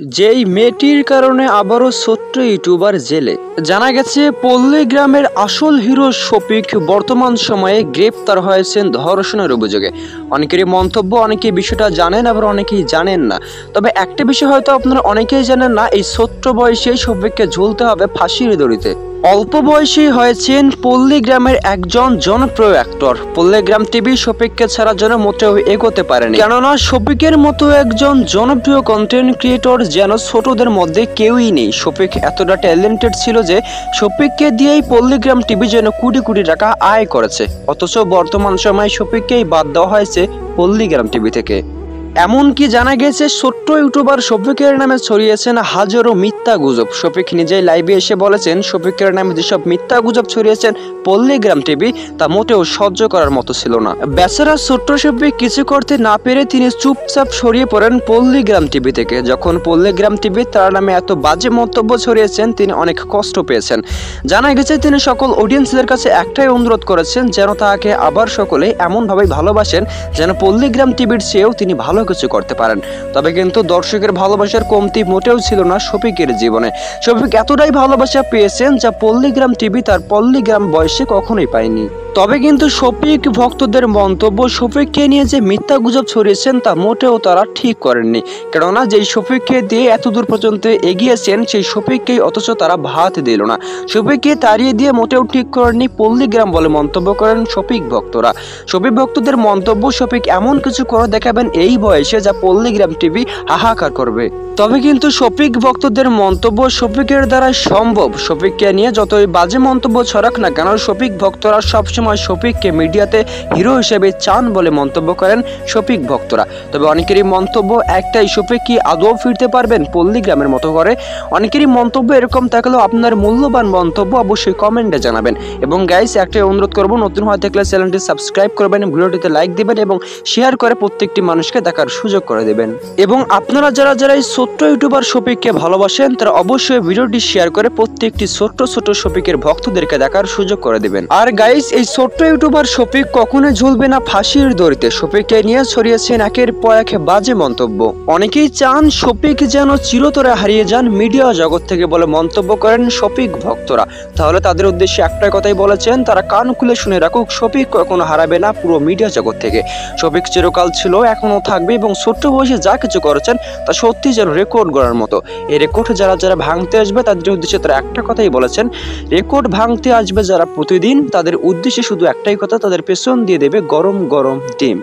যেই মেয়েটির কারণে আবারও ছোট্ট ইউটিউবার জেলে। জানা গেছে পল্লী গ্রামের আসল হিরো শফিক বর্তমান সময়ে গ্রেপ্তার হয়েছেন ধর্ষণের অভিযোগে। অনেকেরই মন্তব্য, অনেকে বিষয়টা জানেন আবার অনেকেই জানেন না। তবে একটা বিষয় হয়তো আপনারা অনেকেই জানেন না, এই ছোট্ট বয়সে শফিককে ঝুলতে হবে ফাঁসির দড়িতে। অল্প বয়সী হয়েছেন পল্লী গ্রামের একজন জনপ্রিয় অ্যাক্টর। পল্লী গ্রাম টিভি শফিককে ছাড়া যেন মোটেও এগোতে পারেনি, কেননা শফিকের মতো একজন জনপ্রিয় কন্টেন্ট ক্রিয়েটর যেন ছোটদের মধ্যে কেউই নেই। শফিক এতটা ট্যালেন্টেড ছিল যে শফিককে দিয়েই পল্লী গ্রাম টিভি যেন কোটি কোটি টাকা আয় করেছে, অথচ বর্তমান সময়ে শফিককেই বাদ দেওয়া হয়েছে পল্লী গ্রাম টিভি থেকে। এমনকি জানা গেছে ছোট্ট ইউটিউবার শফিকের নামে ছড়িয়েছেন হাজারো মিথ্যা গুজব। শফিক নিজেই লাইভে এসে বলেছেন শফিকের নামে যেসব মিথ্যা গুজব ছড়িয়েছেন পল্লী গ্রাম টিভি তা মোটেও সহ্য করার মতো ছিল না। বেচারা ছোট্ট শফিক কিছু করতে না পেরে তিনি চুপচাপ সরিয়ে পড়েন পল্লী গ্রাম টিভি থেকে। যখন পল্লী গ্রাম টিভি তার নামে এত বাজে মন্তব্য ছড়িয়েছেন তিনি অনেক কষ্ট পেয়েছেন। জানা গেছে তিনি সকল অডিয়েন্সদের কাছে একটাই অনুরোধ করেছেন যেন তাকে আবার সকলে এমনভাবেই ভালোবাসেন যেন পল্লী গ্রাম টিভির চেয়েও তিনি ভালো কিছু করতে পারেন। তবে কিন্তু দর্শকের ভালোবাসার কমতি মোটেও ছিল না শফিকের জীবনে। শফিক এতটাই ভালোবাসা পেয়েছেন যা পল্লী গ্রাম টিভি তার পল্লী গ্রাম বয়সে কখনোই পায়নি। তবে কিন্তু শফিক ভক্তদের মন্তব্য শফিককে নিয়ে যে মিথ্যা গুজব ছড়িয়েছেন তা মোটেও তারা ঠিক করেননি, কেননা যেই শফিককে দিয়ে এত দূর পর্যন্ত এগিয়েছেন সেই শফিককেই অথচ তারা ভাত দিল না। শফিককে তাড়িয়ে দিয়ে মোটেও ঠিক করেননি পল্লী গ্রাম বলে মন্তব্য করেন শফিক ভক্তরা। শফিক ভক্তদের মন্তব্য শফিক এমন কিছু করে দেখাবেন এই বয়সে যা পল্লী গ্রাম টিভি হাহাকার করবে। তবে কিন্তু শফিক ভক্তদের মন্তব্য শফিকের দ্বারা সম্ভব। শফিককে নিয়ে যতই বাজে মন্তব্য ছড়াক না কেন শফিক ভক্তরা সবসময় শফিককে মিডিয়াতে হিরো হিসেবে চান বলে মন্তব্য করেন শফিক ভক্তরা। তবে অনেকেরই মন্তব্য একটাই, শফিক কি আদৌ ফিরতে পারবেন পল্লী গ্রামের মতো করে? অনেকেরই মন্তব্য এরকম থাকলেও আপনার মূল্যবান মন্তব্য অবশ্যই কমেন্টে জানাবেন। এবং গাইস একটাই অনুরোধ করবো, নতুন হয়ে থাকলে চ্যানেলটি সাবস্ক্রাইব করবেন, ভিডিওটিতে লাইক দিবেন এবং শেয়ার করে প্রত্যেকটি মানুষকে দেখার সুযোগ করে দেবেন। এবং আপনারা যারা যারা এই ছোট্ট ইউটিউবার শফিককে ভালোবাসেন তারা অবশ্যই ভিডিওটি শেয়ার করে প্রত্যেকটি ছোট্ট ছোট্ট শফিকের ভক্তদেরকে দেখার সুযোগ করে দেবেন। আর গাইস এই ছোট্ট ইউটিউবার শফিক কখনো ঝুলবে না ফাঁসির দড়িতে। শফিককে নিয়ে ছড়িয়েছেন একের পর এক বাজে মন্তব্য। অনেকেই চান শফিক যেন চিরতরে হারিয়ে যান মিডিয়া জগৎ থেকে বলে মন্তব্য করেন শফিক ভক্তরা। তাহলে তাদের উদ্দেশ্যে একটাই কথাই বলেছেন, তারা কান খুলে শুনে রাখুক, শফিক কখনো হারাবে না পুরো মিডিয়া জগৎ থেকে। শফিক চিরকাল ছিল, এখনো থাকবে এবং ছোট্ট বয়সে যা কিছু করেছেন তা সত্যি যেন রেকর্ড গড়ার মতো। এই রেকর্ড যারা যারা ভাঙতে আসবে তাদের উদ্দেশ্যে তারা একটা কথাই বলেছেন, রেকর্ড ভাঙতে আসবে যারা প্রতিদিন তাদের উদ্দেশ্যে শুধু একটাই কথা, তাদের পেছন দিয়ে দেবে গরম গরম ডিম।